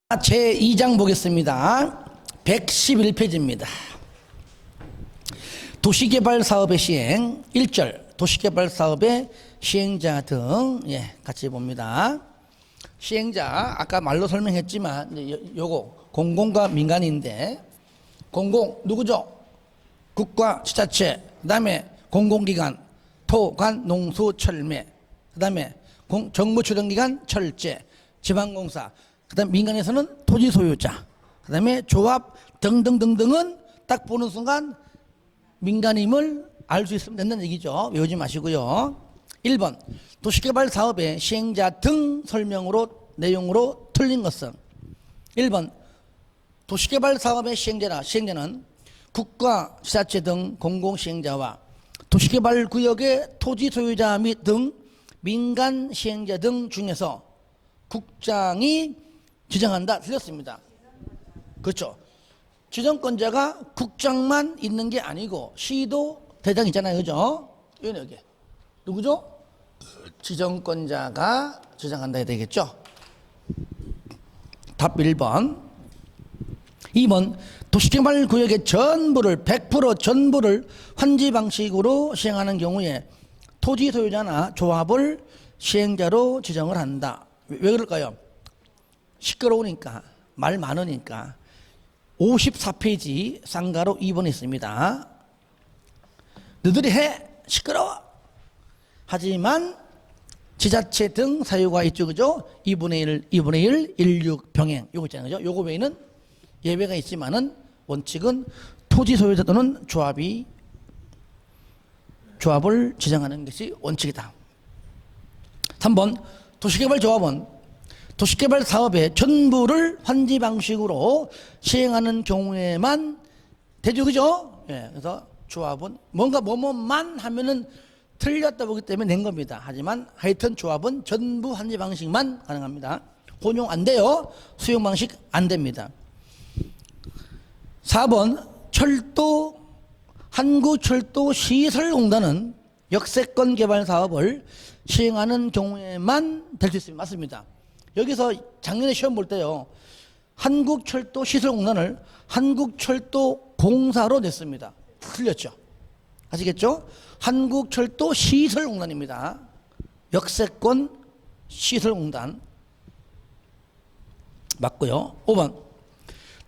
제2장 보겠습니다. 111페이지입니다. 도시개발사업의 시행 1절 도시개발사업의 시행자 등 같이 봅니다. 시행자 아까 말로 설명했지만 요거 공공과 민간인데 공공 누구죠? 국가 지자체, 그 다음에 공공기관 토관 농수 철매, 그 다음에 정부 주정기관 철제 지방공사, 그 다음 민간에서는 토지 소유자, 그 다음에 조합 등등등등은 딱 보는 순간 민간임을 알 수 있으면 된다는 얘기죠. 외우지 마시고요. 1번 도시개발 사업의 시행자 등 설명으로 내용으로 틀린 것은 1번 도시개발 사업의 시행자는 국가, 지자체 등 공공시행자와 도시개발 구역의 토지 소유자 및 등 민간 시행자 등 중에서 국장이 지정한다. 틀렸습니다. 그렇죠. 지정권자가 국장만 있는 게 아니고 시도 대장 있잖아요. 그죠? 여기 누구죠? 지정권자가 지정한다 해야 되겠죠. 답 1번. 2번 도시개발 구역의 전부를 100% 전부를 환지 방식으로 시행하는 경우에 토지 소유자나 조합을 시행자로 지정을 한다. 왜 그럴까요? 시끄러우니까, 말 많으니까. 54페이지 쌍가로 2번에 있습니다. 너희들이 해 시끄러워. 하지만 지자체 등 사유가 있죠. 그죠? 2분의 1, 16 병행 요거 있잖아요. 그죠? 요거 외에는 예외가 있지만은 원칙은 토지 소유자 또는 조합을 지정하는 것이 원칙이다. 3번 도시개발조합은 도시개발 사업의 전부를 환지 방식으로 시행하는 경우에만 되죠. 그죠? 그래서 조합은 뭔가 뭐뭐만 하면은 틀렸다 보기 때문에 낸 겁니다. 하지만 하여튼 조합은 전부 환지 방식만 가능합니다. 혼용 안 돼요. 수용 방식 안 됩니다. 4번 한국철도시설공단은 역세권 개발 사업을 시행하는 경우에만 될 수 있습니다. 맞습니다. 여기서 작년에 시험 볼 때요, 한국철도시설공단을 한국철도공사로 냈습니다. 틀렸죠? 아시겠죠? 한국철도시설공단입니다. 역세권 시설공단 맞고요. 5번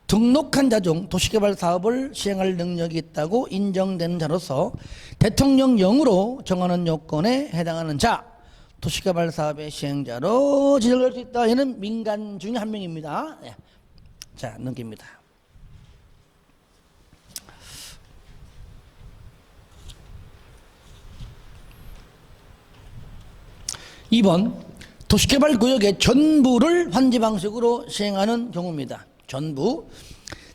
등록한 자 중 도시개발 사업을 시행할 능력이 있다고 인정되는 자로서 대통령령으로 정하는 요건에 해당하는 자, 도시개발 사업의 시행자로 지정될 수 있다. 얘는 민간 중에 한 명입니다. 자, 넘깁니다. (2번) 도시개발 구역의 전부를 환지 방식으로 시행하는 경우입니다. 전부.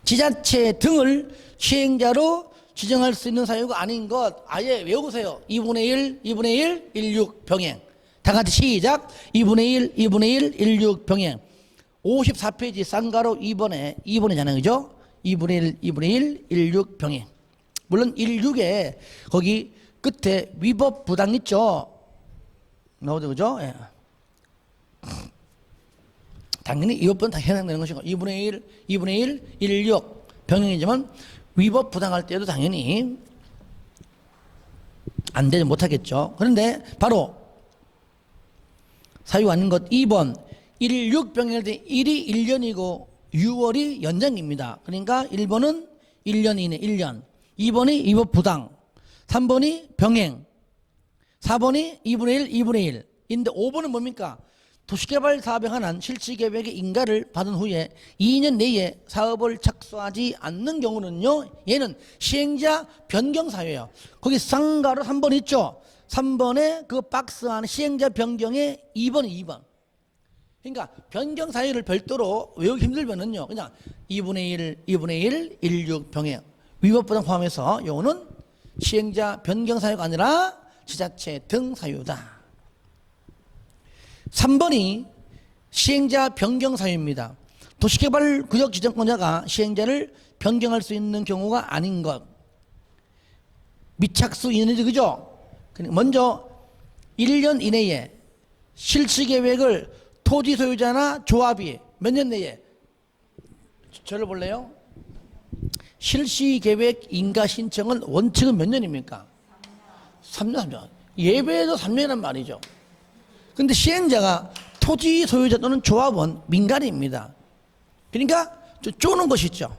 지자체 등을 시행자로 지정할 수 있는 사유가 아닌 것 아예 외우세요. 2분의 1, 16 병행. 다 같이 시작. 2분의 1, 16 병행. 54페이지 쌍가로 2번이잖아요. 그죠? 2분의 1, 16 병행. 물론 16에 거기 끝에 위법 부당 있죠? 나오죠. 그죠? 당연히 위법부당 다 해당되는 것이고 2분의 1, 16 병행이지만 위법 부당할 때도 당연히 안 되지 못하겠죠. 그런데 바로 사유가 아닌 것 2번 16 병행일 때 1이 1년이고 6월이 연장입니다. 그러니까 1번은 1년 이내 1년, 2번이 위법 부당, 3번이 병행, 4번이 2분의 1 인데 5번은 뭡니까? 도시개발 사업에 관한 실시계획의 인가를 받은 후에 2년 내에 사업을 착수하지 않는 경우는요, 얘는 시행자 변경 사유예요. 거기 쌍가로 3번 있죠? 3번에 그 박스 안에 시행자 변경에 2번. 그러니까 변경 사유를 별도로 외우기 힘들면은요, 그냥 2분의 1, 16 병행. 위법부당 포함해서 요거는 시행자 변경 사유가 아니라 지자체 등 사유다. 3번이 시행자 변경 사유입니다. 도시개발 구역 지정권자가 시행자를 변경할 수 있는 경우가 아닌 것. 미착수 인원이죠. 그죠? 먼저 1년 이내에 실시계획을 토지 소유자나 조합이 몇 년 내에 저를 볼래요? 실시계획 인가 신청은 원칙은 몇 년입니까? 3년, 3년. 예배도 3년이란 말이죠. 근데 시행자가 토지 소유자 또는 조합원, 민간인입니다. 그러니까 쪼는 것이 있죠.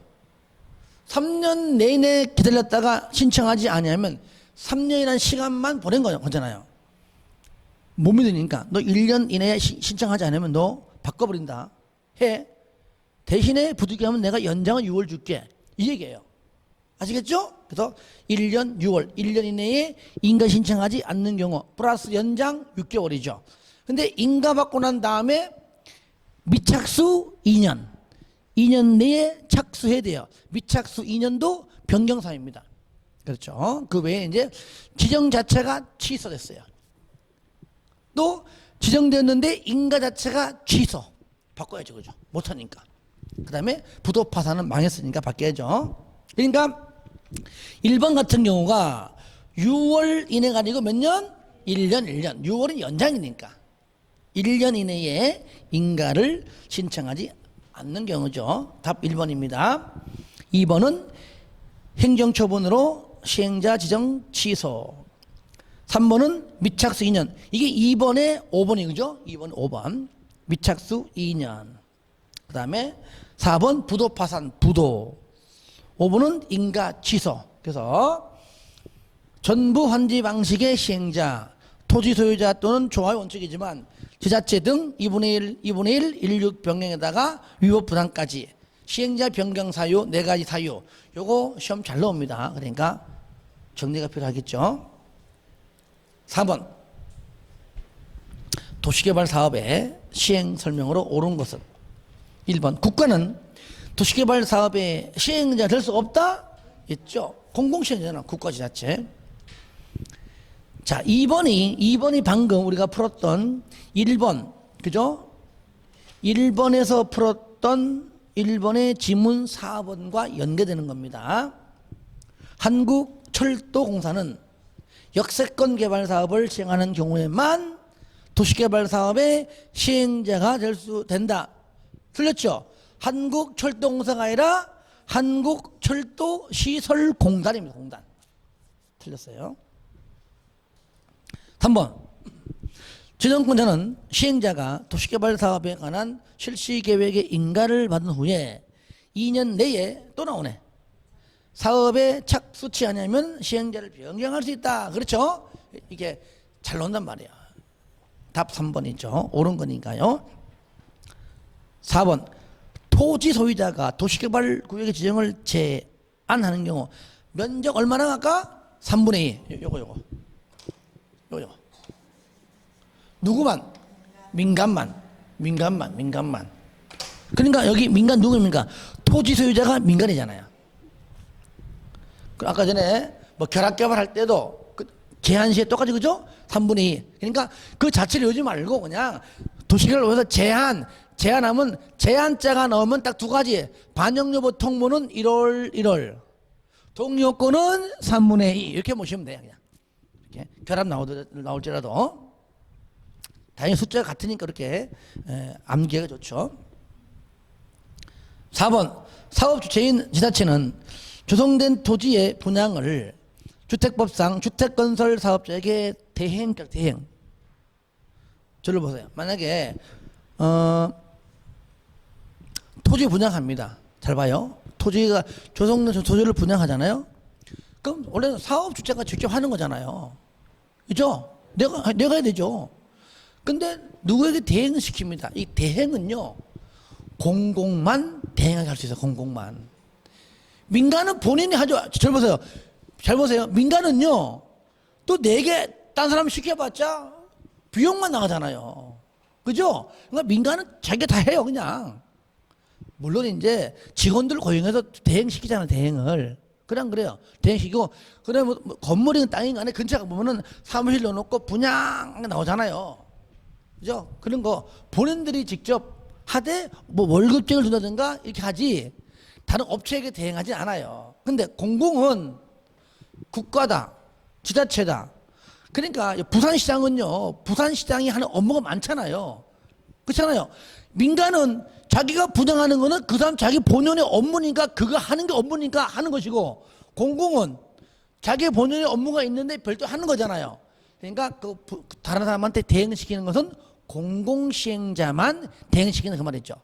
3년 내내 기다렸다가 신청하지 않으면 3년이라는 시간만 보낸 거잖아요. 못 믿으니까 너 1년 이내에 신청하지 않으면 너 바꿔버린다 해. 대신에 부득이하면 내가 연장은 6월 줄게, 이 얘기예요. 아시겠죠? 그래서 1년 6월 1년 이내에 인가 신청하지 않는 경우 플러스 연장 6개월이죠. 근데 인가 받고 난 다음에 미착수 2년 내에 착수해야 돼요. 미착수 2년도 변경사유입니다. 그렇죠. 그 외에 이제 지정 자체가 취소됐어요. 또 지정되었는데 인가 자체가 취소, 바꿔야죠. 그죠? 못하니까. 그 다음에 부도 파산은 망했으니까 바뀌어야죠. 그러니까 1번 같은 경우가 6월 이내가 아니고 몇 년? 1년. 6월은 연장이니까 1년 이내에 인가를 신청하지 않는 경우죠. 답 1번입니다. 2번은 행정처분으로 시행자 지정 취소. 3번은 미착수 2년. 이게 2번에 5번이 그죠? 2번 5번. 미착수 2년. 그 다음에 4번 부도 파산 부도. 5번은 인가 취소. 그래서 전부 환지 방식의 시행자, 토지 소유자 또는 조합의 원칙이지만 지자체 등 2분의 1 변경에다가 위법 부담까지 시행자 변경 사유 4가지 사유. 요거 시험 잘 나옵니다. 그러니까 정리가 필요하겠죠. 4번 도시개발 사업의 시행 설명으로 옳은 것은 1번 국가는 도시개발 사업의 시행자 될 수 없다? 있죠. 공공시행자잖아. 국가지자체. 자, 2번이 방금 우리가 풀었던 1번, 그죠? 1번에서 풀었던 1번의 지문 4번과 연계되는 겁니다. 한국철도공사는 역세권 개발 사업을 시행하는 경우에만 도시개발 사업의 시행자가 된다. 틀렸죠? 한국철도공사가 아니라 한국철도시설공단입니다. 공단. 틀렸어요. 3번 지정권자는 시행자가 도시개발 사업에 관한 실시계획의 인가를 받은 후에 2년 내에 또 나오네. 사업에 착수치 않으면 시행자를 변경할 수 있다. 그렇죠? 이게 잘 나온단 말이야. 답 3번이죠. 옳은 거니까요. 4번 토지 소유자가 도시개발 구역의 지정을 제한하는 경우 면적 얼마나 할까? 3분의 2. 요거. 누구만? 민간만. 그러니까 여기 민간 누구입니까? 토지 소유자가 민간이잖아요. 아까 전에 뭐 결합개발 할 때도 그 제한 시에 똑같이 그죠? 3분의 2. 그러니까 그 자체를 요지 말고 그냥 도시개발을 위해서 제한하면 제한자가 나오면 딱 2가지. 반영여부 통보는 1월. 동의요건은 3분의 2. 이렇게 보시면 돼요. 그냥. 이렇게 결합 나올지라도. 당연히 숫자가 같으니까 그렇게 암기하기가 좋죠. 4번 사업주체인 지자체는 조성된 토지의 분양을 주택법상 주택건설 사업자에게 대행. 저를 보세요. 만약에 토지 분양합니다. 잘 봐요. 토지가 조성된 토지를 분양하잖아요. 그럼 원래는 사업주체가 직접 하는 거잖아요. 그죠? 내가 해야 되죠. 근데 누구에게 대행을 시킵니다. 이 대행은요, 공공만 대행하게 할 수 있어요. 공공만. 민간은 본인이 하죠. 잘 보세요. 민간은요, 또 4개 딴 사람 시켜봤자 비용만 나가잖아요. 그죠? 그러니까 민간은 자기가 다 해요, 그냥. 물론 이제 직원들 고용해서 대행시키잖아요, 대행을. 그냥 그래요. 대행시키고, 그래, 뭐, 건물이든 땅인 간에 근처에 보면은 사무실 넣어놓고 분양 나오잖아요. 그죠? 그런 거 본인들이 직접 하되 뭐 월급쟁이를 준다든가 이렇게 하지 다른 업체에게 대행하지 않아요. 근데 공공은 국가다, 지자체다. 그러니까 부산시장은요, 부산시장이 하는 업무가 많잖아요. 그렇잖아요. 민간은 자기가 분양하는 거는 그 사람 자기 본연의 업무니까 그거 하는 게 업무니까 하는 것이고, 공공은 자기 본연의 업무가 있는데 별도 하는 거잖아요. 그러니까 다른 사람한테 대행시키는 것은 공공시행자만 대행시키는 그 말이죠.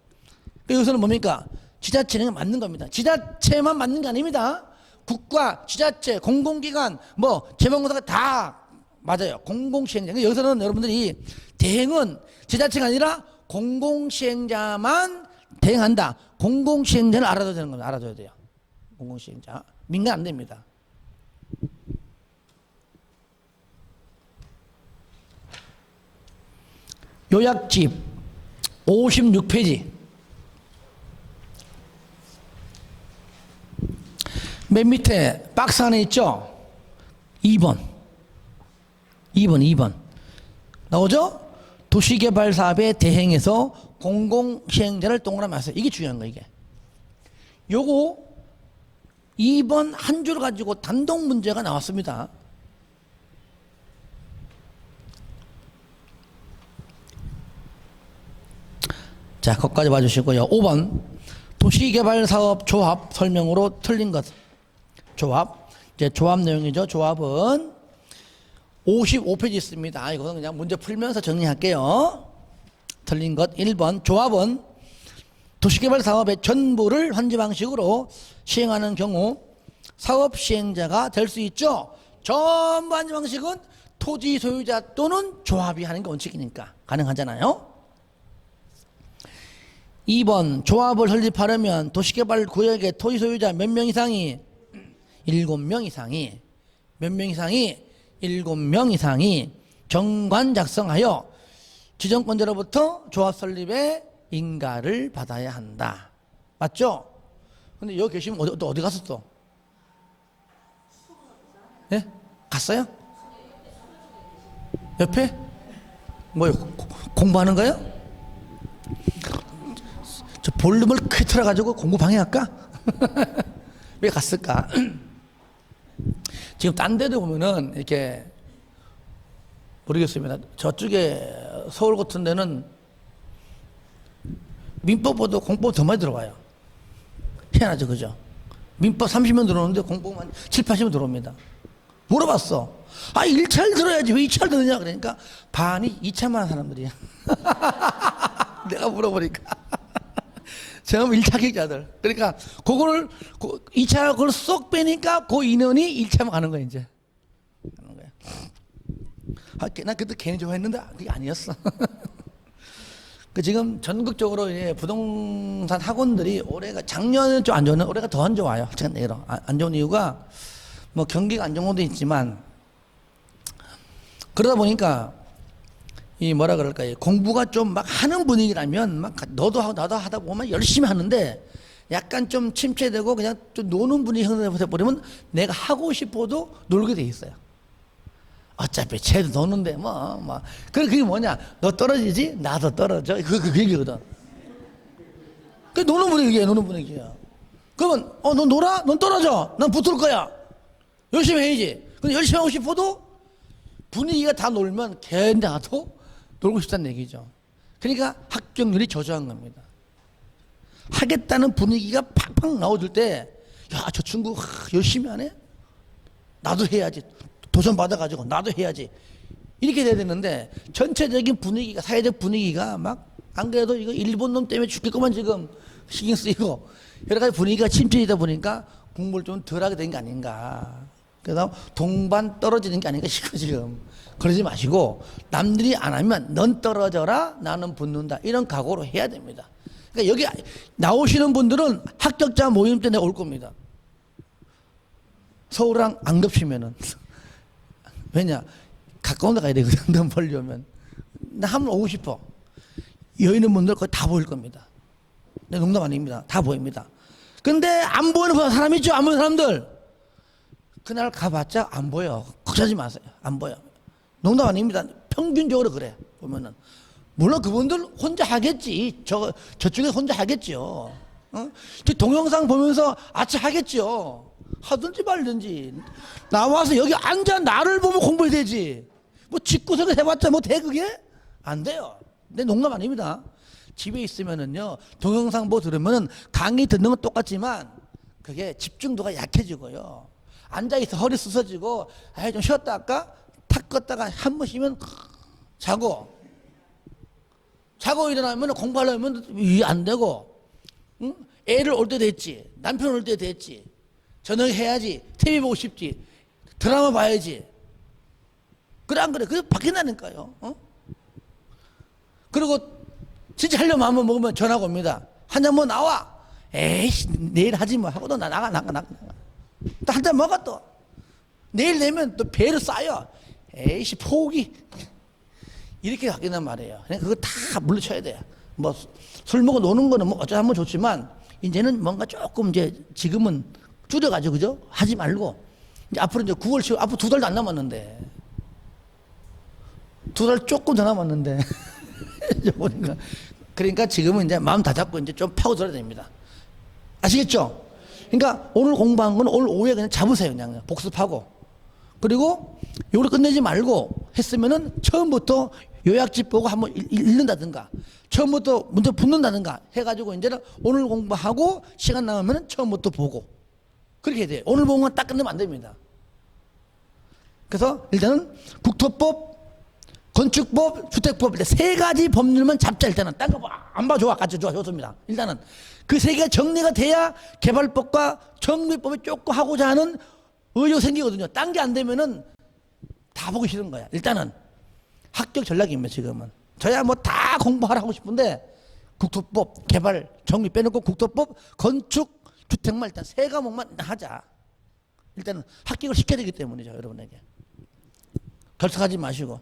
그러니까 여기서는 뭡니까? 지자체는 맞는 겁니다. 지자체만 맞는 게 아닙니다. 국가, 지자체, 공공기관, 뭐 재벌공사가 다 맞아요. 공공시행자. 여기서는 여러분들이 대행은 지자체가 아니라 공공시행자만 대행한다. 공공시행자를 알아둬야 되는 겁니다. 알아둬야 돼요. 공공시행자. 민간 안 됩니다. 요약집 56페이지. 맨 밑에 박스 안에 있죠? 2번 나오죠? 도시개발사업에 대행해서 공공시행자를 동그라미 하세요. 이게 중요한 거예요. 이게 요거 2번 한 줄 가지고 단독 문제가 나왔습니다. 자, 거기까지 봐주시고요. 5번 도시개발사업 조합 설명으로 틀린 것. 조합, 이제 조합 내용이죠. 조합은 55페이지 있습니다. 이거는 그냥 문제 풀면서 정리할게요. 틀린 것 1번. 조합은 도시개발 사업의 전부를 환지 방식으로 시행하는 경우 사업 시행자가 될 수 있죠. 전부 환지 방식은 토지 소유자 또는 조합이 하는 게 원칙이니까 가능하잖아요. 2번 조합을 설립하려면 도시개발 구역의 토지 소유자 몇 명 이상이 7명 이상이 몇 명 이상이 7명 이상이 정관 작성하여 지정권자로부터 조합 설립에 인가를 받아야 한다. 맞죠? 근데 여기 계시면 어디 갔었어? 예? 갔어요? 옆에? 뭐요? 공부하는 거요? 저 볼륨을 크게 틀어가지고 공부 방해할까? 왜 갔을까? 지금 딴 데도 보면은 이렇게 모르겠습니다. 저쪽에 서울 같은 데는 민법보다 공법 더 많이 들어와요. 희한하죠, 그죠? 민법 30명 들어오는데 공법만 7, 80명 들어옵니다. 물어봤어. 1차를 들어야지 왜 2차를 듣느냐? 그러니까 반이 2차만 하는 사람들이야. 내가 물어보니까. 처음 1차 계획자들. 그러니까 그거를 2차 그걸 쏙 빼니까 그 인원이 1차만 가는 거야 이제. 가는 거야. 난 그때 괜히 좋아했는데 그게 아니었어. 지금 전국적으로 이제 부동산 학원들이 올해가 작년은 좀 안 좋았는데 올해가 더 안 좋아요. 안 좋은 이유가 뭐 경기가 안 좋은 것도 있지만 그러다 보니까 이 뭐라 그럴까요? 공부가 좀 막 하는 분위기라면 막 너도 하고 나도 하다 보면 열심히 하는데 약간 좀 침체되고 그냥 좀 노는 분위기 형성돼 버리면 내가 하고 싶어도 놀게 돼 있어요. 어차피 쟤도 노는데 그게 뭐냐? 너 떨어지지? 나도 떨어져. 그 얘기거든. 그 노는 분위기야. 그러면 너 놀아? 넌 떨어져. 난 붙을 거야. 열심히 해야지. 근데 열심히 하고 싶어도 분위기가 다 놀면 걔 나도 놀고 싶다는 얘기죠. 그러니까 합격률이 저조한 겁니다. 하겠다는 분위기가 팍팍 나오줄 때, 야, 저 친구 열심히 하네? 나도 해야지. 도전 받아가지고 나도 해야지. 이렇게 돼야 되는데, 전체적인 분위기가, 사회적 분위기가 안 그래도 이거 일본 놈 때문에 죽겠구만 지금 신경 쓰이고, 여러 가지 분위기가 침체되다 보니까 공부를 좀 덜 하게 된 게 아닌가. 그래서 동반 떨어지는 게 아닌가 싶어 지금. 그러지 마시고 남들이 안 하면 넌 떨어져라 나는 붙는다 이런 각오로 해야 됩니다. 그러니까 여기 나오시는 분들은 합격자 모임 때 내가 올 겁니다. 서울랑 안 겹치면은 왜냐 가까운 데 가야 되거든. 넌 벌려면 나 한번 오고 싶어. 여기 있는 분들 거의 다 보일 겁니다. 내 농담 아닙니다. 다 보입니다. 근데 안 보이는 사람 있죠. 안 보이는 사람들 그날 가봤자 안 보여. 걱정하지 마세요. 안 보여. 농담 아닙니다. 평균적으로 그래. 보면은. 물론 그분들 혼자 하겠지. 저쪽에 혼자 하겠죠. 동영상 보면서 아치 하겠죠. 하든지 말든지. 나와서 여기 앉아 나를 보면 공부해야 되지. 뭐 집구석에 해봤자 뭐 돼 그게? 안 돼요. 내 농담 아닙니다. 집에 있으면은요, 동영상 뭐 들으면은 강의 듣는 건 똑같지만 그게 집중도가 약해지고요. 앉아있어 허리 쑤서지고, 좀 쉬었다 할까? 탁 껐다가 한 번 쉬면 자고 일어나면 공부하려면 이게 안 되고, 응? 애를 올 때 됐지, 남편 올 때 됐지, 저녁 해야지, TV 보고 싶지, 드라마 봐야지. 그래 안 그래? 그게 바뀐다니까요. 그리고 진짜 하려면 한번 먹으면 전화가 옵니다. 한 잔 뭐 나와. 에이씨 내일 하지 뭐 하고 또 나가. 또 한 잔 먹어 또. 내일 내면 또 배를 쌓여. 에이씨 포기. 이렇게 바뀐단 말이에요. 그거 다 물리쳐야 돼요. 뭐 술 먹어 노는 거는 뭐 어쩌다 하면 좋지만 이제는 뭔가 조금 이제 지금은 줄여가지고 그죠? 하지 말고 이제 앞으로 이제 9월 10월 앞으로 2달도 안 남았는데 2달 조금 더 남았는데 보니까 그러니까 지금은 이제 마음 다 잡고 이제 좀 파고들어야 됩니다. 아시겠죠? 그러니까 오늘 공부한 건 오늘 오후에 그냥 잡으세요. 그냥 복습하고. 그리고 요걸 끝내지 말고 했으면은 처음부터 요약집 보고 한번 읽는다든가 처음부터 문제 붙는다든가 해가지고 이제는 오늘 공부하고 시간 남으면 처음부터 보고 그렇게 해야 돼요. 오늘 본 건 딱 끝내면 안 됩니다. 그래서 일단은 국토법, 건축법, 주택법 세 가지 법률만 잡자. 일단은 딴 거 안 봐 좋아, 같이 좋습니다. 일단은 그 세 개가 정리가 돼야 개발법과 정비법이 조금 하고자 하는 의욕 생기거든요. 딴 게 안 되면은 다 보기 싫은 거야. 일단은 합격 전략입니다. 지금은 저야 뭐 다 공부하라 하고 싶은데 국토법, 개발, 정비 빼놓고 국토법, 건축, 주택만 일단 세 과목만 일단 하자. 일단은 합격을 시켜야 되기 때문이죠. 여러분에게 결석하지 마시고.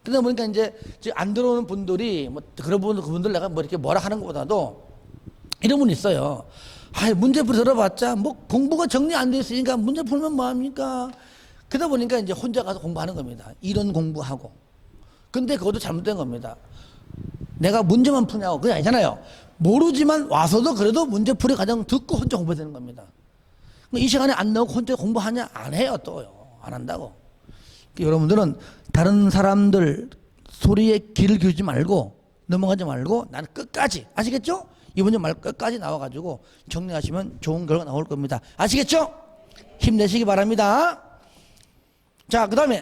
그러다 보니까 이제 안 들어오는 분들이 뭐 그런 분들 그분들 내가 뭐 이렇게 뭐라 하는 것보다도 이런 분 있어요. 문제풀이 들어봤자 뭐 공부가 정리 안 돼 있으니까 문제 풀면 뭐합니까? 그러다 보니까 이제 혼자 가서 공부하는 겁니다. 이론 공부하고. 근데 그것도 잘못된 겁니다. 내가 문제만 푸냐고 그게 아니잖아요. 모르지만 와서도 그래도 문제풀이 과정 듣고 혼자 공부해야 되는 겁니다. 이 시간에 안 나오고 혼자 공부하냐? 안 해요. 또요. 안 한다고. 여러분들은 다른 사람들 소리에 귀를 기울이지 말고 넘어가지 말고 나는 끝까지, 아시겠죠? 이번 주 말 끝까지 나와가지고 정리하시면 좋은 결과 나올 겁니다. 아시겠죠? 힘내시기 바랍니다. 자, 그 다음에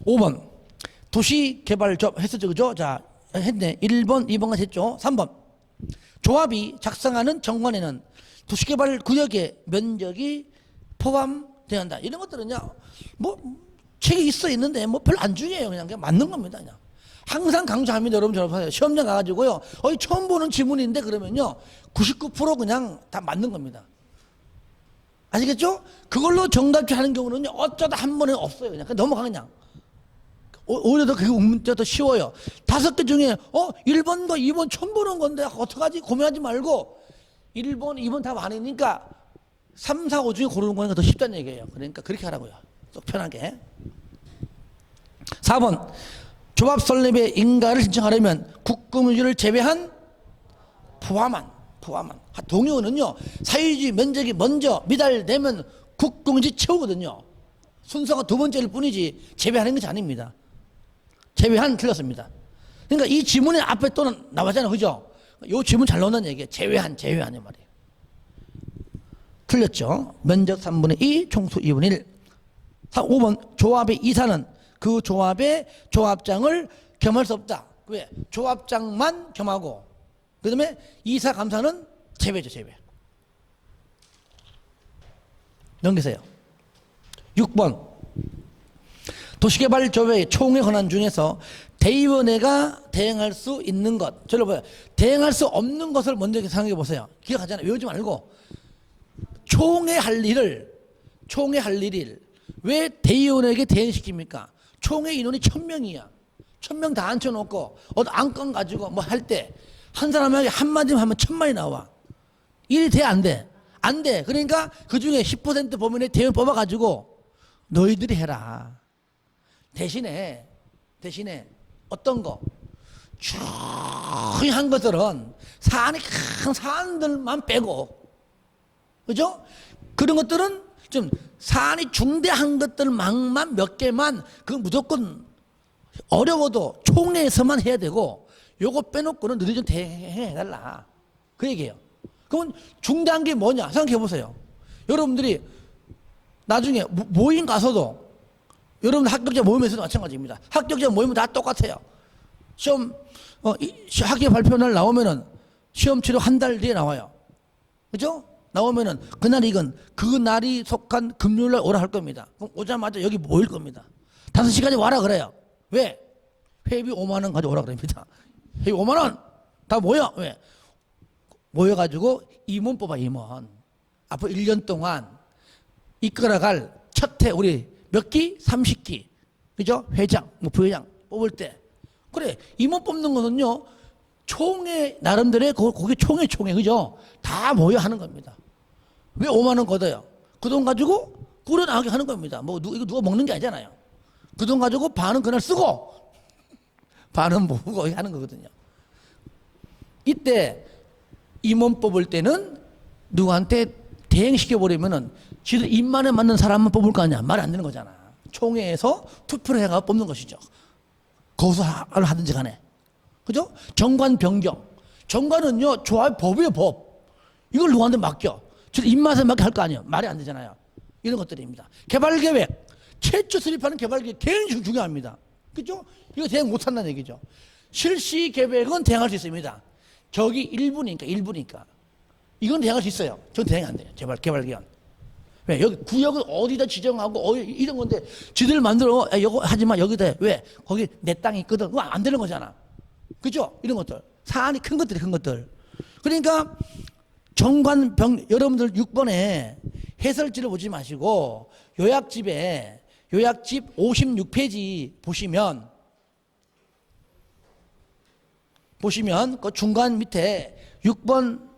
5번 도시개발조합 했었죠, 그죠? 자, 했네. 1번 2번까지 했죠. 3번 조합이 작성하는 정관에는 도시개발구역의 면적이 포함되어야 한다. 이런 것들은요 뭐 책이 있는데 뭐 별로 안 중요해요. 그냥 맞는 겁니다. 그냥 항상 강조합니다. 여러분 시험장 가가지고요 처음 보는 지문인데 그러면요 99% 그냥 다 맞는 겁니다. 아시겠죠? 그걸로 정답지 하는 경우는요 어쩌다 한 번에 없어요. 그냥 넘어가. 그냥 오히려 더 그게 문제가 더 쉬워요. 5개 중에 1번과 2번 처음 보는 건데 어떡하지 고민하지 말고 1번 2번 답 아니니까 3, 4, 5 중에 고르는 거니까 더 쉽다는 얘기예요. 그러니까 그렇게 하라고요. 쏙 편하게. 4번 조합 설립의 인가를 신청하려면 국공유지를 제외한 포함한 동의원은요 사유지 면적이 먼저 미달되면 국공유지 채우거든요. 순서가 두 번째일 뿐이지 제외하는 것이 아닙니다. 제외한 틀렸습니다. 그러니까 이 지문의 앞에 또는 나왔잖아요. 그죠? 이 지문 잘 넣는 얘기예요. 제외한 이 말이에요. 틀렸죠? 면적 3분의 2, 총수 2분의 1. 5번 조합의 이사는 그 조합의 조합장을 겸할 수 없다. 왜? 조합장만 겸하고 그 다음에 이사 감사는 제외죠. 제외. 넘기세요. 6번 도시개발조합의 총회 권한 중에서 대의원회가 대행할 수 있는 것. 저를 봐요. 대행할 수 없는 것을 먼저 생각해 보세요. 기억하잖아요. 외우지 말고 총회 할 일을 왜 대의원에게 대행시킵니까? 총회 인원이 1000명이야. 1000명 다 앉혀놓고 안건 가지고 뭐 할 때 한 사람에게 한마디만 하면 1000마디 나와. 일이 돼? 안 돼? 안 돼. 그러니까 그 중에 10% 범인의 대의원 뽑아가지고 너희들이 해라. 대신에 어떤 거? 중요한 것들은 사안이 큰 사안들만 빼고, 그죠? 그런 것들은 좀 사안이 중대한 것들만 몇 개만 그 무조건 어려워도 총회에서만 해야 되고 요거 빼놓고는 너희들 좀 대행해달라. 그 얘기예요. 그러면 중대한 게 뭐냐 생각해 보세요. 여러분들이 나중에 모임 가서도 여러분 합격자 모임에서도 마찬가지입니다. 합격자 모임은 다 똑같아요. 시험 학교 발표 날 나오면은 시험 치료 한 달 뒤에 나와요. 그죠? 나오면은 그날 이건 그 날이 속한 금요일 날 오라 할 겁니다. 그럼 오자마자 여기 모일 겁니다. 5시까지 와라 그래요. 왜? 회비 5만 원 가져오라 그럽니다. 회비 5만 원 다 모여. 왜? 모여가지고 임원 뽑아 임원. 앞으로 1년 동안 이끌어갈 첫해 우리 몇 기? 30기. 그죠? 회장, 뭐 부회장 뽑을 때. 그래 임원 뽑는 거는요. 총회 나름대로의 거기 총회 그죠? 다 모여 하는 겁니다. 왜 5만 원 걷어요? 그 돈 가지고 꾸려 나가게 하는 겁니다. 뭐 이거 누가 먹는 게 아니잖아요. 그 돈 가지고 반은 그날 쓰고 반은 모으고 하는 거거든요. 이때 임원 뽑을 때는 누구한테 대행시켜 버리면은 지들 입만에 맞는 사람만 뽑을 거 아니야. 말이 안 되는 거잖아. 총회에서 투표를 해가 뽑는 것이죠. 거기서 하든지 간에. 그죠? 정관 변경. 정관은요, 조합 법이에요, 법. 이걸 누구한테 맡겨. 저 입맛에 맞게 할 거 아니에요. 말이 안 되잖아요. 이런 것들입니다. 개발 계획. 최초 수립하는 개발 계획 굉장히 중요합니다. 그죠? 이거 대행 못 한다는 얘기죠. 실시 계획은 대행할 수 있습니다. 저기 일부니까. 이건 대행할 수 있어요. 전 대행 안 돼요. 개발 계획. 왜? 여기 구역은 어디다 지정하고, 이런 건데, 지들 만들어, 이거 하지 마, 여기다 해. 왜? 거기 내 땅이 있거든. 그거 안 되는 거잖아. 그죠? 이런 것들. 사안이 큰 것들. 그러니까, 여러분들 6번에 해설지를 보지 마시고, 요약집 56페이지 보시면, 그 중간 밑에 6번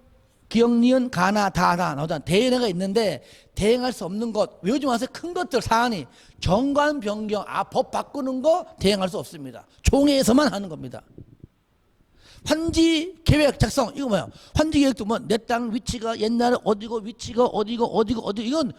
기억, 니은, 가나, 다나 나오잖아. 대행해가 있는데 대행할 수 없는 것 외우지 마세요. 큰 것들 사안이 정관 변경, 법 바꾸는 거 대행할 수 없습니다. 총회에서만 하는 겁니다. 환지 계획 작성 이거 뭐야? 환지 계획도 뭐 내 땅 위치가 옛날에 어디고 위치가 어디고 이건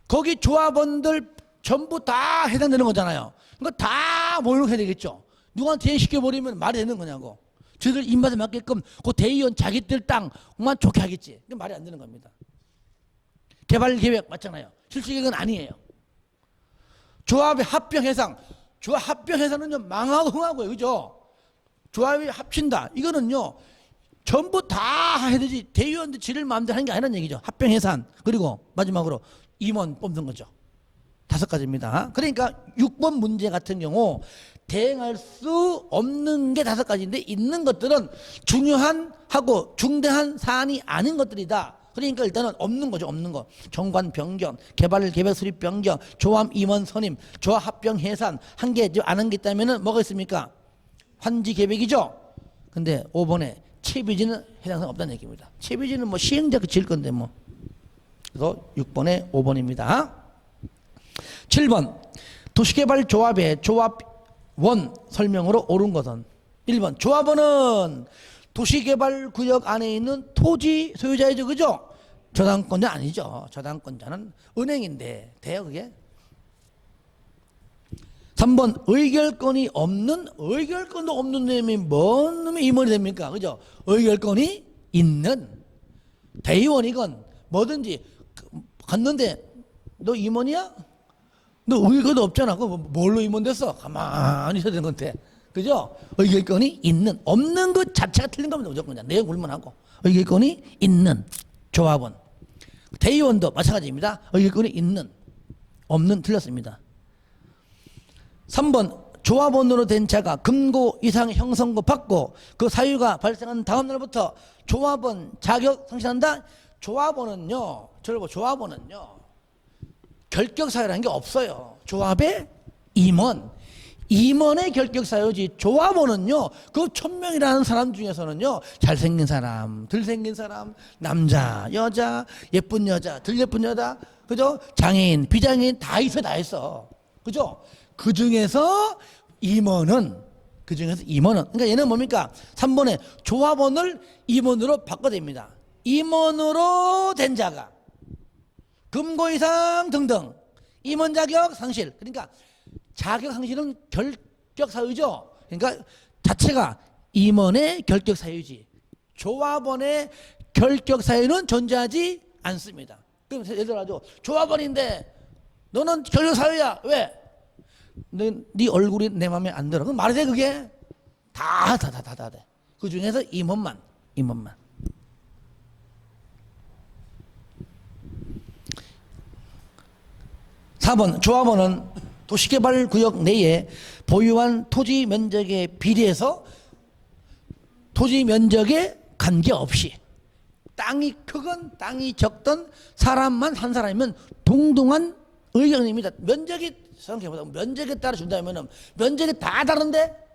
거기 조합원들 전부 다 해당되는 거잖아요. 그러니까 다 모여야 되겠죠. 누구한테 대행시켜 버리면 말이 되는 거냐고. 저희들 입맛에 맞게끔 그 대의원 자기들 땅만 좋게 하겠지. 이게 말이 안 되는 겁니다. 개발 계획 맞잖아요. 실시 계획은 아니에요. 조합의 합병 해상. 조합 합병 해상은요 망하고 흥하고요, 그죠? 조합이 합친다. 이거는요 전부 다 해야 되지. 대의원들 지를 마음대로 하는 게 아니라는 얘기죠. 합병 해산. 그리고 마지막으로 임원 뽑는 거죠. 5가지입니다. 그러니까 6번 문제 같은 경우 대행할 수 없는 게 5가지인데 있는 것들은 중요한 하고 중대한 사안이 아닌 것들이다. 그러니까 일단은 없는 거죠. 없는 거. 정관 변경, 개발 계획 수립 변경, 조합 임원 선임, 조합 합병 해산 한 개 안 한 게 있다면은 뭐가 있습니까? 환지 계획이죠. 근데 5번에 채비지는 해당사항 없다는 얘기입니다. 채비지는 뭐 시행자가 질 건데 뭐. 그래서 6번에 5번입니다. 7번 도시개발조합의 조합원 설명으로 옳은 것은 1번 조합원은 도시개발구역 안에 있는 토지 소유자이죠. 그죠? 저당권자 아니죠. 저당권자는 은행인데 돼요 그게? 3번 의결권이 없는 의결권도 없는 놈이 뭔 놈이 임원이 됩니까? 그죠? 의결권이 있는 대의원이건 뭐든지 갔는데 너 임원이야? 너 의결도 없잖아. 그거 뭘로 임원 됐어? 가만히 있어야 되는 건데. 그죠? 의결권이 있는, 없는 것 자체가 틀린 겁니다. 무조건 그냥 내용 불문하고. 의결권이 있는 조합원. 대의원도 마찬가지입니다. 의결권이 있는, 없는 틀렸습니다. 3번 조합원으로 된 자가 금고 이상 형성고 받고 그 사유가 발생한 다음 날부터 조합원 자격 상실한다. 조합원은요, 조합원은요 결격사유라는 게 없어요. 조합의 임원의 결격사유지. 조합원은요 그 1000명이라는 사람 중에서는요 잘생긴 사람, 덜생긴 사람, 남자, 여자, 예쁜 여자, 덜 예쁜 여자, 그죠? 장애인, 비장애인 다 있어. 그죠? 그 중에서 임원은 그러니까 얘는 뭡니까? 3번에 조합원을 임원으로 바꿔됩니다. 임원으로 된 자가 금고 이상 등등 임원 자격 상실. 그러니까 자격 상실은 결격 사유죠. 그러니까 자체가 임원의 결격 사유지 조합원의 결격 사유는 존재하지 않습니다. 그럼 예를 들어 조합원인데 너는 결격 사유야. 왜? 네 얼굴이 내 마음에 안 들어. 그럼 말이 돼 그게? 다 돼. 그 중에서 임원만. 4번 조합원은 도시개발구역 내에 보유한 토지 면적에 비례해서 토지 면적에 관계없이 땅이 크건 땅이 적던 사람만 한 사람이면 동등한 의견입니다. 면적이 생각해보자. 면적에 따라 준다면 면적이 다 다른데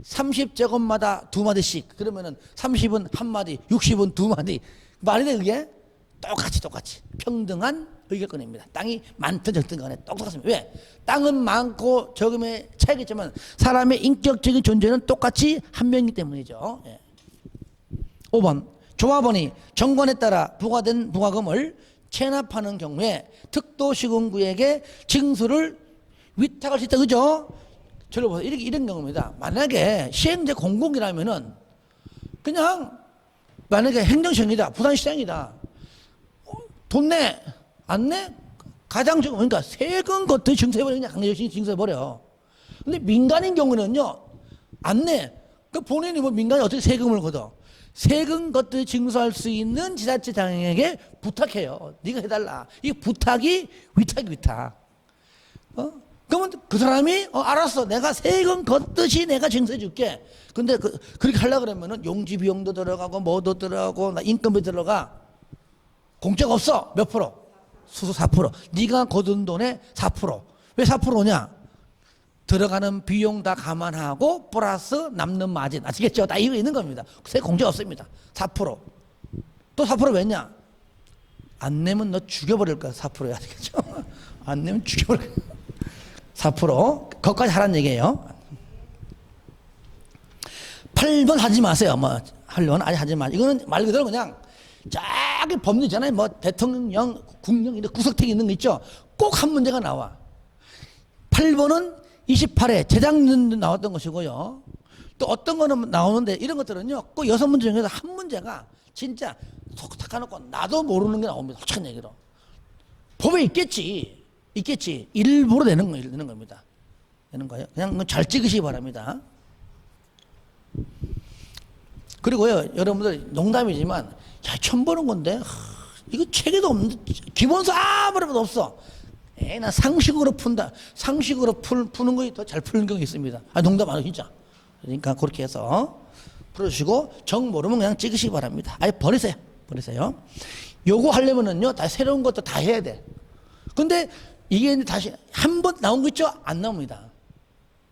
30제곱마다 2마디씩 그러면은 30은 1마디 60은 2마디 말이 돼 그게? 똑같이 평등한 의결권입니다. 땅이 많든 적든 간에 똑같습니다. 왜? 땅은 많고 적음의 차이가 있지만 사람의 인격적인 존재는 똑같이 한 명이기 때문이죠. 5번 조합원이 정관에 따라 부과된 부과금을 체납하는 경우에 특도시군구에게 징수를 위탁할 수 있다. 그죠? 저를 보세요. 이런 경우입니다. 만약에 시행제 공공이라면은 그냥 만약에 행정시행이다. 부산시장이다. 돈 내. 안 내? 가장 적은 그러니까 세금 것도 증서해버려. 그냥 강제적인 증서해버려. 근데 민간인 경우는요. 안 내. 그 본인이 뭐 민간이 어떻게 세금을 걷어. 세금 것도 증서할 수 있는 지자체장에게 부탁해요. 네가 해달라. 이 부탁이 위탁. 그러면 그 사람이 알았어. 내가 세금 걷듯이 내가 증서해 줄게. 근데 그렇게 하려고 그러면은 용지 비용도 들어가고 뭐도 들어가고 나 인건비 들어가. 공짜가 없어. 몇 프로? 수수 4%. 네가 거둔 돈의 4%. 왜 4%냐? 들어가는 비용 다 감안하고 플러스 남는 마진. 아시겠죠? 다 이거 있는 겁니다. 세 공짜 없습니다. 4%. 또 4% 왜냐? 안 내면 너 죽여버릴 거야. 4%야. 아시겠죠? 안 내면 죽여버릴 거야. 4%. 그것까지 하라는 얘기예요. 8번 하지 마세요. 뭐 하려면 아직 하지 마. 이거는 말 그대로 그냥 저기 법률 있잖아요. 뭐 대통령, 국령, 구석탱이 있는 거 있죠. 꼭 한 문제가 나와. 8번은 28회 재작년도 나왔던 것이고요. 또 어떤 거는 나오는데 이런 것들은요. 꼭 6문제 중에서 한 문제가 진짜 속 탁해놓고 나도 모르는 게 나옵니다. 솔직한 얘기로. 법에 있겠지. 일부러 내는 겁니다. 내는 거예요. 그냥 잘 찍으시기 바랍니다. 그리고요. 여러분들 농담이지만 야, 처음 보는 건데 이거 책에도 없는데 기본서 아무래도 없어. 나 상식으로 푼다. 상식으로 푸는 거에 더 잘 푸는 경우가 있습니다. 농담 안 해요 진짜. 그러니까 그렇게 해서 풀어주시고 정 모르면 그냥 찍으시기 바랍니다. 아예 버리세요. 요거 하려면은요 다 새로운 것도 다 해야 돼. 근데 이게 다시 한 번 나온 거 있죠? 안 나옵니다.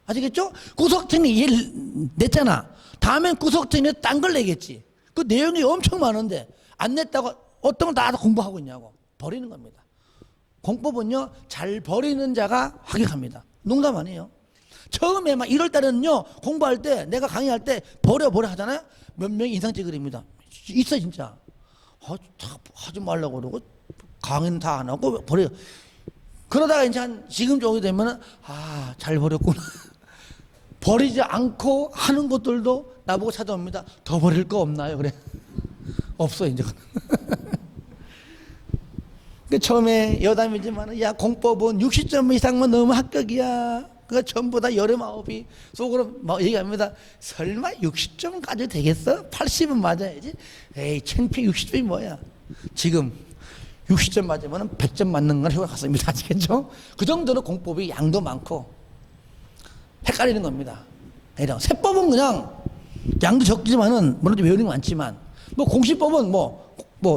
아시겠죠? 구속증이 얘를 냈잖아. 다음엔 구속증에 딴 걸 내겠지. 그 내용이 엄청 많은데 안 냈다고 어떤 걸 다 공부하고 있냐고. 버리는 겁니다. 공법은요 잘 버리는 자가 확익합니다. 농담 아니에요. 처음에 막 1월 달에는요 공부할 때 내가 강의할 때 버려 하잖아요. 몇 명이 인상 찌그립니다. 있어 진짜. 하지 말라고 그러고 강의는 다 안 하고 버려. 그러다가 이제 한 지금 정도 되면은 잘 버렸구나. 버리지 않고 하는 것들도 나보고 찾아옵니다. 더 버릴 거 없나요? 그래. 없어 이제. 처음에 여담이지만 야 공법은 60점 이상만 넣으면 합격이야. 그거 전부 다 여름 아홉이 속으로 막 얘기합니다. 설마 60점까지 되겠어? 80은 맞아야지. 에이 창피해 60점이 뭐야. 지금 60점 맞으면 100점 맞는 건 효과 같습니다. 아시겠죠? 그 정도로 공법이 양도 많고 헷갈리는 겁니다. 세법은 그냥 양도 적지만은 물론 외우는 게 많지만 뭐 공시법은 뭐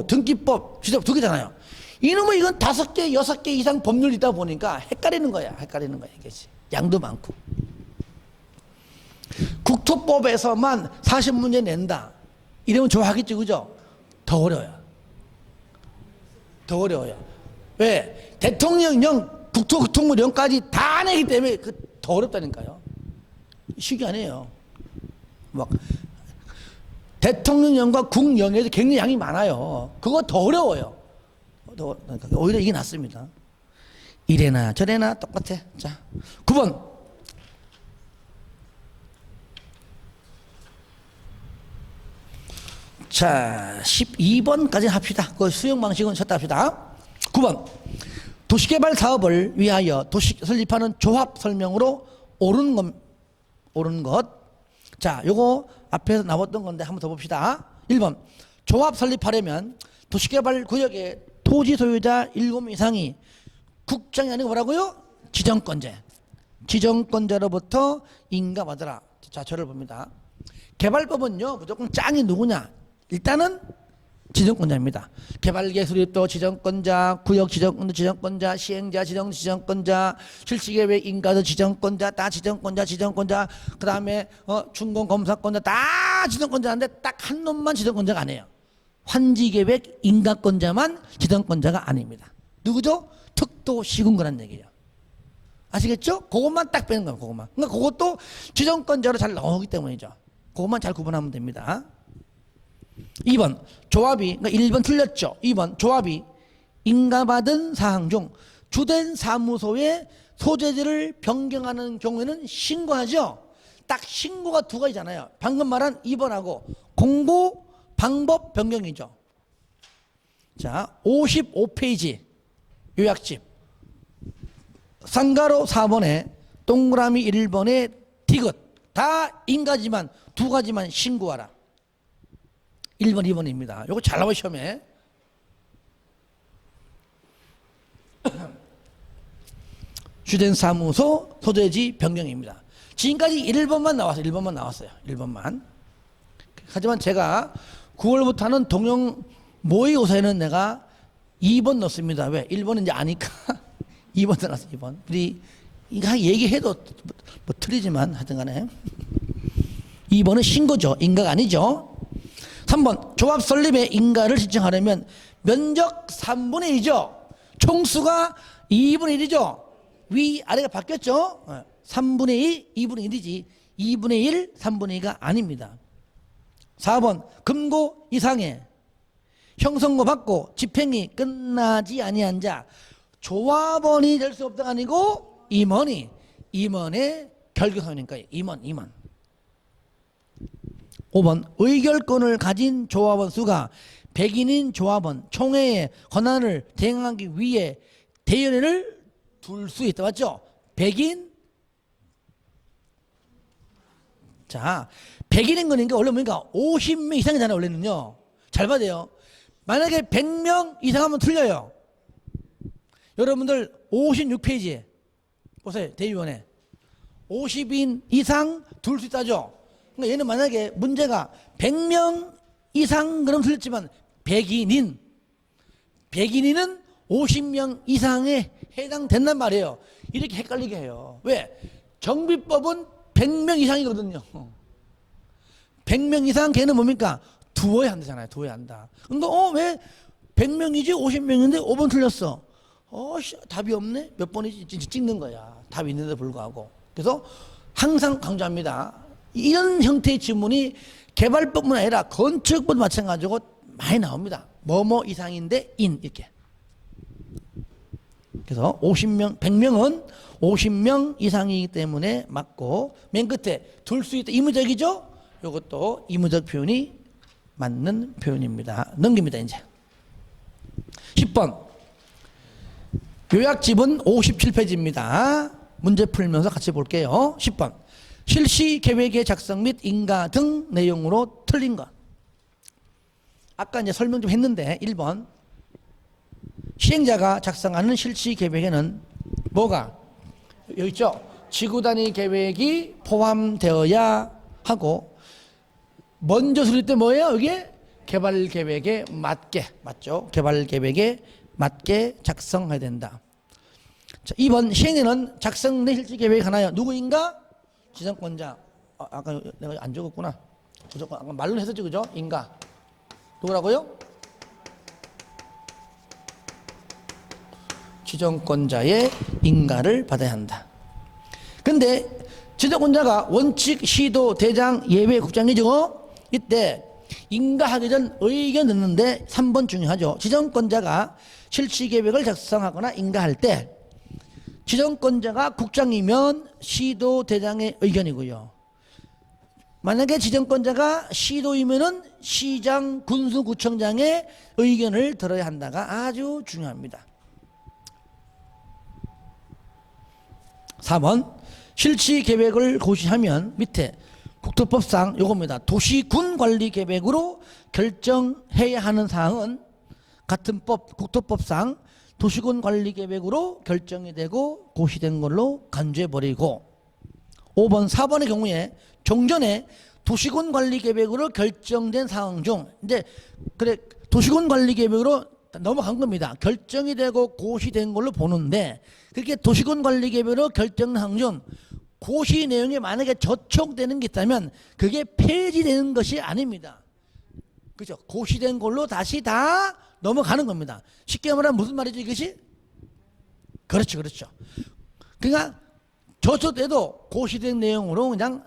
등기법, 주제법 2개잖아요. 이놈은 이건 5개, 6개 이상 법률이 있다 보니까 헷갈리는 거야. 이게지. 양도 많고. 국토법에서만 40문제 낸다. 이러면 좋아하겠지, 그죠? 더 어려워요. 왜? 대통령령, 국토교통부령까지 다 내기 때문에 더 어렵다니까요. 쉬기 아니에요. 막 대통령령과 국령에서 굉장히 양이 많아요. 그거 더 어려워요. 오히려 이게 낫습니다. 이래나 저래나 똑같아. 자, 9번. 자, 12번까지 합시다. 그 수용 방식은 쳤다 합시다. 9번. 도시개발 사업을 위하여 도시 설립하는 조합 설명으로 옳은 것. 자, 요거 앞에서 나왔던 건데 한번 더 봅시다. 1번. 조합 설립하려면 도시개발 구역의 토지 소유자 7명 이상이 국장이 아니고 뭐라고요? 지정권자. 지정권자로부터 인가받으라. 자, 저를 봅니다. 개발법은요, 무조건 짱이 누구냐? 일단은 지정권자입니다. 개발계 수립도 지정권자, 구역 지정권자, 시행자 지정권자, 실시계획 인가도 지정권자, 다 지정권자. 그 다음에 준공 검사권자 다 지정권자인데 딱 한 놈만 지정권자가 아니에요. 환지계획 인가권자만 지정권자가 아닙니다. 누구죠? 특도 시군구란 얘기예요. 아시겠죠? 그것만 딱 빼는 거예요. 그것만. 그러니까 그것도 지정권자로 잘 나오기 때문이죠. 그것만 잘 구분하면 됩니다. 2번 조합이, 그러니까 1번 틀렸죠. 2번 조합이 인가받은 사항 중 주된 사무소의 소재지를 변경하는 경우에는 신고하죠. 딱 신고가 두 가지잖아요. 방금 말한 2번하고 공고 방법 변경이죠. 자, 55페이지 요약집 쌍가로 4번에 동그라미 1번에 디귿 다 인가지만 두 가지만 신고하라. 1번 2번입니다. 요거 잘 나와요 시험에. 주된 사무소 소재지 변경입니다. 지금까지 1번만 나왔어요. 1번만 나왔어요. 1번만. 하지만 제가 9월부터는 동영 모의고사에는 내가 2번 넣습니다. 왜? 1번은 이제 아니까 2번 넣었어. 2번. 우리 이거 얘기해도 뭐 틀리지만 하여튼 간에 2번은 신고죠. 인가가 아니죠. 3번 조합 설립의 인가를 신청하려면 면적 3분의 2죠. 총수가 2분의 1이죠. 위아래가 바뀌었죠. 3분의 2, 2분의 1이지 2분의 1, 3분의 2가 아닙니다. 4번 금고 이상의 형성고 받고 집행이 끝나지 아니한 자 조합원이 될 수 없다가 아니고 임원의 결격하니까 임원. 5번 의결권을 가진 조합원 수가 100인인 조합원 총회의 권한을 대행하기 위해 대의원회를 둘 수 있다. 맞죠? 100인. 자, 100인인 거니까 원래 뭡니까? 50명 이상이잖아요. 원래는요. 잘 봐야 돼요. 만약에 100명 이상 하면 틀려요. 여러분들 56페이지에 보세요. 대의원회 50인 이상 둘 수 있다죠. 그러니까 얘는 만약에 문제가 100명 이상 그럼 틀렸지만 100인인 50명 이상에 해당된단 말이에요. 이렇게 헷갈리게 해요. 왜? 정비법은 100명 이상이거든요. 100명 이상 걔는 뭡니까? 두어야 한다잖아요. 두어야 한다. 근데 왜 100명이지 50명인데 5번 틀렸어. 답이 없네? 몇 번이지? 찍는 거야. 답이 있는데 불구하고. 그래서 항상 강조합니다. 이런 형태의 질문이 개발법뿐 아니라 건축법도 마찬가지고 많이 나옵니다. 뭐뭐 이상인데 이렇게. 그래서 50명, 100명은 50명 이상이기 때문에 맞고 맨 끝에 둘 수 있다. 의무적이죠? 이것도 의무적 표현이 맞는 표현입니다. 넘깁니다. 이제 10번 요약집은 57페이지입니다. 문제 풀면서 같이 볼게요. 10번 실시계획의 작성 및 인가 등 내용으로 틀린 것. 아까 이제 설명 좀 했는데 1번 시행자가 작성하는 실시계획에는 뭐가 여기 있죠. 지구단위 계획이 포함되어야 하고 먼저 수립 때 뭐예요? 이게 개발계획에 맞게 맞죠. 개발계획에 맞게 작성해야 된다. 자, 2번 시행에는 작성된 실시계획이 하나요. 누구인가? 지정권자. 아까 내가 안 적었구나. 무조건 아까 말로 했었죠. 그죠? 인가. 누구라고요? 지정권자의 인가를 받아야 한다. 근데 지정권자가 원칙, 시도, 대장, 예외, 국장이죠. 이때 인가하기 전 의견 듣는데 3번 중요하죠. 지정권자가 실시계획을 작성하거나 인가할 때 지정권자가 국장이면 시도, 대장의 의견이고요. 만약에 지정권자가 시도이면은 시장, 군수, 구청장의 의견을 들어야 한다가 아주 중요합니다. 4번 실시 계획을 고시하면 밑에 국토법상 요겁니다. 도시군 관리 계획으로 결정해야 하는 사항은 같은 법 국토법상 도시군 관리 계획으로 결정이 되고 고시된 걸로 간주해 버리고 5번 4번의 경우에 종전에 도시군 관리 계획으로 결정된 사항 중 이제 그래 도시군 관리 계획으로 넘어간 겁니다. 결정이 되고 고시된 걸로 보는데 그렇게 도시군 관리 계획으로 결정된 사항 중 고시 내용에 만약에 저촉되는 게 있다면 그게 폐지되는 것이 아닙니다. 그죠? 고시된 걸로 다시 다 넘어가는 겁니다. 쉽게 말하면 무슨 말이죠 이것이? 그렇죠, 그렇죠. 그러니까 저촉돼도 고시된 내용으로 그냥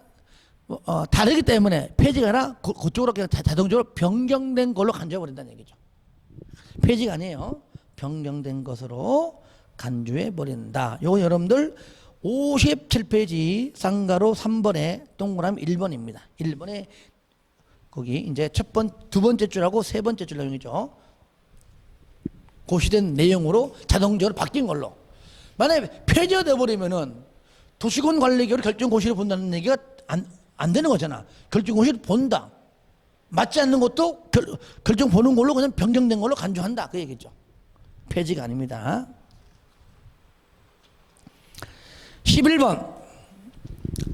다르기 때문에 폐지가 아니라 그쪽으로 그냥 자동적으로 변경된 걸로 간주해버린다는 얘기죠. 폐지가 아니에요. 변경된 것으로 간주해버린다. 요거 여러분들 57페이지 쌍가로 3번에 동그라미 1번입니다. 1번에 거기 이제 두 번째 줄하고 세 번째 줄 내용이죠. 고시된 내용으로 자동적으로 바뀐 걸로. 만약에 폐지가 돼버리면은 도시군 관리계획으로 결정 고시를 본다는 얘기가 안 되는 거잖아. 결정 고시를 본다. 맞지 않는 것도 결정 보는 걸로 그냥 변경된 걸로 간주한다. 그 얘기죠. 폐지가 아닙니다. 11번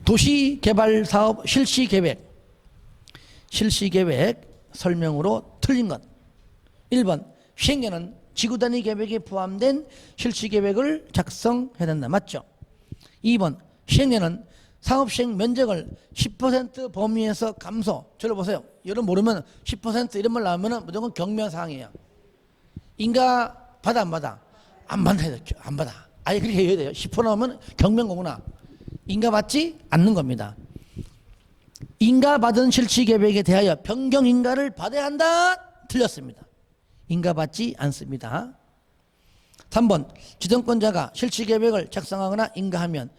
도시개발사업 실시계획 설명으로 틀린 것. 1번 시행령은 지구단위 계획에 포함된 실시계획을 작성해야 된다. 맞죠? 2번 시행령은 사업시행 면적을 10% 범위에서 감소. 저를 보세요. 여러분 모르면 10% 이런 말 나오면 무조건 경면사항이에요. 인가 받아 안 받아? 안 받아야 되죠. 안 받아. 아예 그렇게 해야 돼요. 10% 나오면 경면거구나. 인가 받지 않는 겁니다. 인가 받은 실시계획에 대하여 변경 인가를 받아야 한다. 틀렸습니다. 인가 받지 않습니다. 3번 지정권자가 실시계획을 작성하거나 인가하면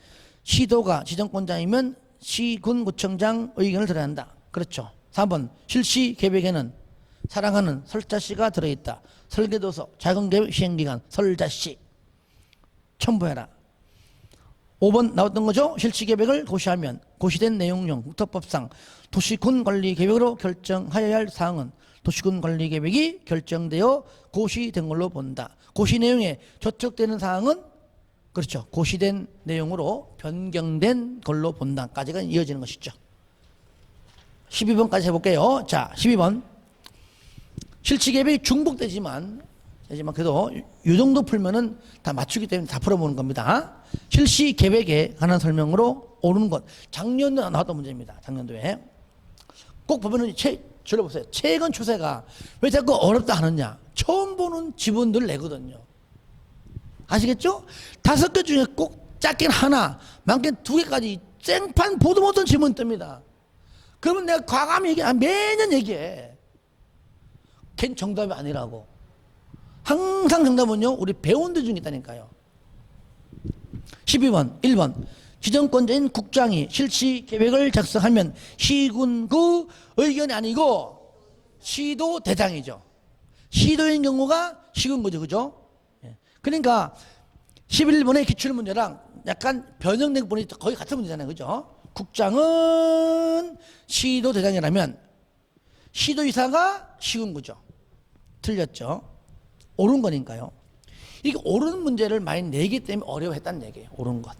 시도가 지정권자이면 시군구청장 의견을 들어야 한다. 그렇죠. 4번 실시계획에는 사랑하는 설자시가 들어있다. 설계도서, 자금계획 시행기간, 설자시 첨부해라. 5번 나왔던 거죠. 실시계획을 고시하면 고시된 내용용 국토법상 도시군관리계획으로 결정하여야 할 사항은 도시군관리계획이 결정되어 고시된 걸로 본다. 고시 내용에 저촉되는 사항은 그렇죠. 고시된 내용으로 변경된 걸로 본다까지가 이어지는 것이죠. 12번까지 해볼게요. 자, 12번 실시계획이 중복되지만 그래도 이 정도 풀면은 다 맞추기 때문에 다 풀어보는 겁니다. 실시계획에 관한 설명으로 옳은 것. 작년도에 나왔던 문제입니다. 작년도에. 꼭 보면은 저를 보세요. 최근 추세가 왜 자꾸 어렵다 하느냐. 처음 보는 지분들 내거든요. 아시겠죠? 5개 중에 꼭 작긴 하나, 많게는 2개까지 생판 보도 못한 지문이 뜹니다. 그러면 내가 과감히 매년 얘기해. 걘 정답이 아니라고. 항상 정답은요, 우리 배운 데 중에 있다니까요. 12번, 1번. 지정권자인 국장이 실시계획을 작성하면 시군구 의견이 아니고 시도대장이죠. 시도인 경우가 시군구죠. 그죠? 그러니까 11번의 기출문제랑 약간 변형된 부분이 거의 같은 문제잖아요. 그죠? 국장은 시도대장이라면 시도이사가 시군구죠. 틀렸죠. 옳은 거니까요. 이게 옳은 문제를 많이 내기 때문에 어려워했다는 얘기예요. 옳은 것.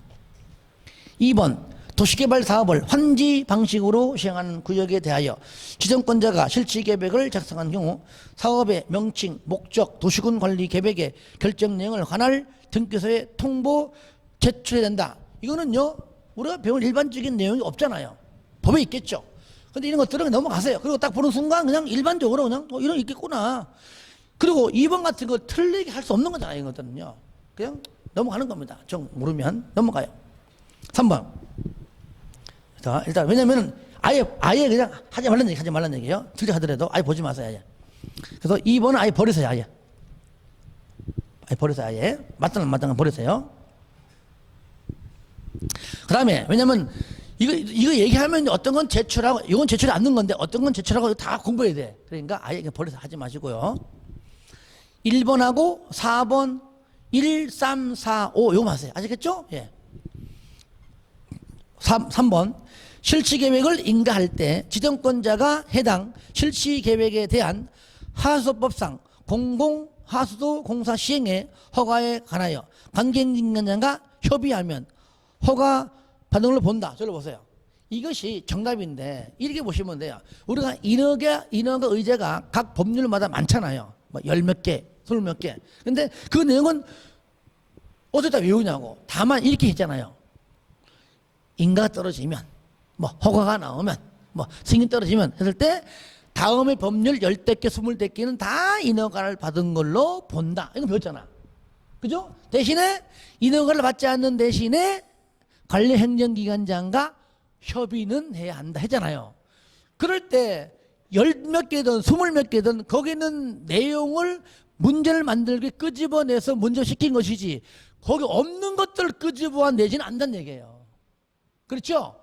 2번 도시개발 사업을 환지 방식으로 시행하는 구역에 대하여 지정권자가 실시계획을 작성한 경우 사업의 명칭, 목적, 도시군 관리 계획의 결정 내용을 관할 등기소에 통보 제출해야 된다. 이거는요 우리가 배운 일반적인 내용이 없잖아요. 법에 있겠죠. 근데 이런 것들은 넘어가세요. 그리고 딱 보는 순간 그냥 일반적으로 그냥 이런 거 있겠구나. 그리고 2번 같은 거 틀리게 할 수 없는 거잖아요. 이것들은요. 그냥 넘어가는 겁니다. 정 모르면 넘어가요. 3번. 자, 일단 왜냐면은 아예 그냥 하지 말라는 얘기예요. 틀려 하더라도 아예 보지 마세요. 아예. 그래서 2번은 아예 버리세요. 아예 버리세요. 아예 맞든 안 맞든 버리세요. 그 다음에 왜냐면 이거 얘기하면 어떤 건 제출하고, 이건 제출이 않는 건데, 어떤 건 제출하고 다 공부해야 돼. 그러니까 아예 그냥 버려서 하지 마시고요. 1번하고 4번, 1, 3, 4, 5, 요거 하세요. 아시겠죠? 예. 3번. 실시계획을 인가할 때 지정권자가 해당 실시계획에 대한 하수도법상 공공하수도 공사 시행의 허가에 관하여 관계인간장과 협의하면 허가 받는 걸로 본다. 저를 보세요. 이것이 정답인데 이렇게 보시면 돼요. 우리가 인허가 의제가 각 법률마다 많잖아요. 뭐 10몇 개, 20몇 개. 근데 그 내용은 어디다 외우냐고. 다만 이렇게 했잖아요. 인가가 떨어지면, 뭐 허가가 나오면, 뭐 승인 떨어지면 했을 때 다음에 법률 10대 개, 20대 개는 다 인허가를 받은 걸로 본다. 이거 배웠잖아. 그죠? 대신에 인허가를 받지 않는 대신에 관련 행정기관장과 협의는 해야 한다 했잖아요. 그럴 때 10몇 개든 20몇 개든 거기 있는 내용을 문제를 만들게 끄집어내서 문제시킨 것이지 거기 없는 것들을 끄집어내지는 않는다는 얘기예요. 그렇죠?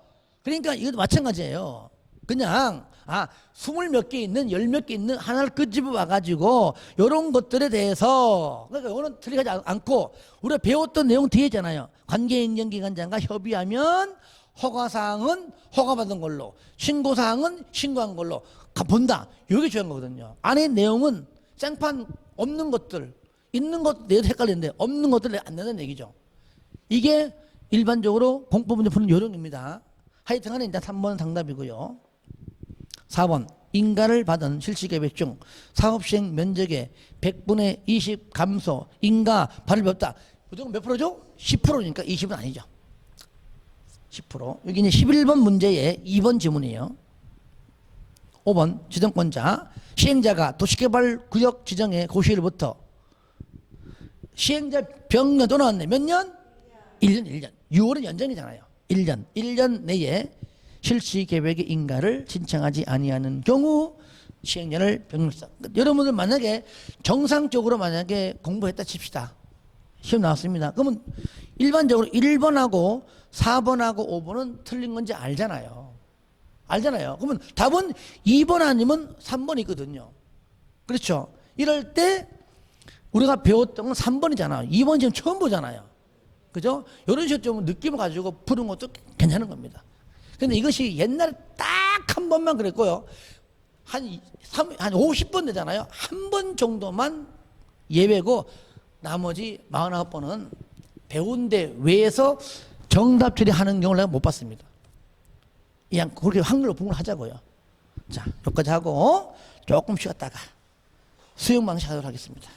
그러니까 이것도 마찬가지예요. 그냥 20몇 개 있는 10몇 개 있는 하나를 끄집어 와가지고 이런 것들에 대해서 그러니까 이거는 틀리지 않고 우리가 배웠던 내용 뒤에 있잖아요. 관계행정기관장과 협의하면 허가사항은 허가받은 걸로 신고사항은 신고한 걸로 본다. 이게 중요한 거거든요. 안에 내용은 생판 없는 것들 있는 것 내도 헷갈리는데 없는 것들 안 내는 얘기죠. 이게 일반적으로 공법문제 푸는 요령입니다. 하여튼간에 일단 3번 정답이고요. 4번 인가를 받은 실시계획 중 사업시행 면적의 100분의 20 감소 인가 발효 없다. 무조건 몇 프로죠? 10%니까 20은 아니죠. 10%. 여기 이제 11번 문제의 2번 지문이에요. 5번 지정권자 시행자가 도시개발구역 지정의 고시일부터 시행자 병년 또 나왔네. 몇 년? 1년. 6월은 연장이잖아요. 1년 내에 실시계획의 인가를 신청하지 아니하는 경우 시행령을 병렬사. 여러분들 만약에 정상적으로 만약에 공부했다 칩시다. 시험 나왔습니다. 그러면 일반적으로 1번하고 4번하고 5번은 틀린 건지 알잖아요. 그러면 답은 2번 아니면 3번이 있거든요. 그렇죠? 이럴 때 우리가 배웠던 건 3번이잖아요. 2번 지금 처음 보잖아요. 그죠? 이런 식으로 좀 느낌을 가지고 푸는 것도 괜찮은 겁니다. 근데 이것이 옛날에 딱 한 번만 그랬고요. 한 50번 되잖아요. 한 번 정도만 예외고 나머지 49번은 배운 데 외에서 정답 처리하는 경우를 내가 못 봤습니다. 그냥 그렇게 확률 높은 걸 하자고요. 자, 여기까지 하고 조금 쉬었다가 수영 방식 하도록 하겠습니다.